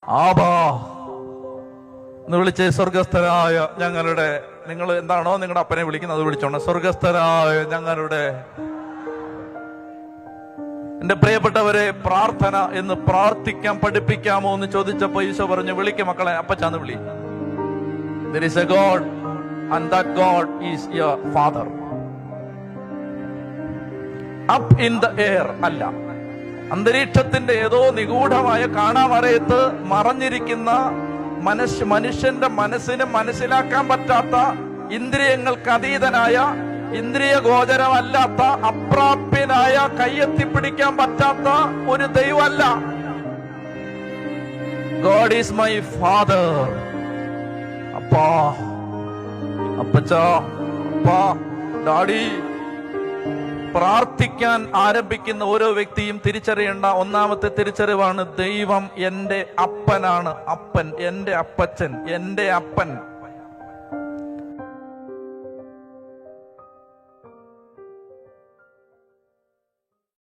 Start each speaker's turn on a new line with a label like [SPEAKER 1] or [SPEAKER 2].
[SPEAKER 1] ആബാ എന്ന് വിളിച്ച് സ്വർഗസ്ഥരായ ഞങ്ങളുടെ, നിങ്ങൾ എന്താണോ നിങ്ങളുടെ അപ്പനെ വിളിക്കുന്നത് അത് വിളിച്ചോണം. സ്വർഗസ്ഥരായ ഞങ്ങളുടെ. എന്റെ പ്രിയപ്പെട്ടവരെ, പ്രാർത്ഥന എന്ന് പ്രാർത്ഥിക്കാൻ പഠിപ്പിക്കാമോ എന്ന് ചോദിച്ചപ്പോ ഈശോ പറഞ്ഞു, വിളിക്ക് മക്കളെ, അപ്പച്ചാന്ന് വിളി. There is a God and that God is your father. Up in the air അല്ല, അന്തരീക്ഷത്തിന്റെ ഏതോ നിഗൂഢമായ കാണാമറയത്ത് മറഞ്ഞിരിക്കുന്ന മനുഷ്യന്റെ മനസ്സിന് മനസ്സിലാക്കാൻ പറ്റാത്ത, ഇന്ദ്രിയങ്ങൾക്ക് അതീതനായ, ഇന്ദ്രിയ ഗോചരമല്ലാത്ത, അപ്രാപ്യനായ, കയ്യെത്തിപ്പിടിക്കാൻ പറ്റാത്ത ഒരു ദൈവമല്ല. God is my father. അപ്പാ, അപ്പച്ചാ, അപ്പാ, ഡാഡി. പ്രാർത്ഥിക്കാൻ ആരംഭിക്കുന്ന ഓരോ വ്യക്തിയും തിരിച്ചറിയേണ്ട ഒന്നാമത്തെ തിരിച്ചറിവാണ്, ദൈവം എന്റെ അപ്പനാണ്. അപ്പൻ, എന്റെ അപ്പച്ചൻ, എന്റെ അപ്പൻ.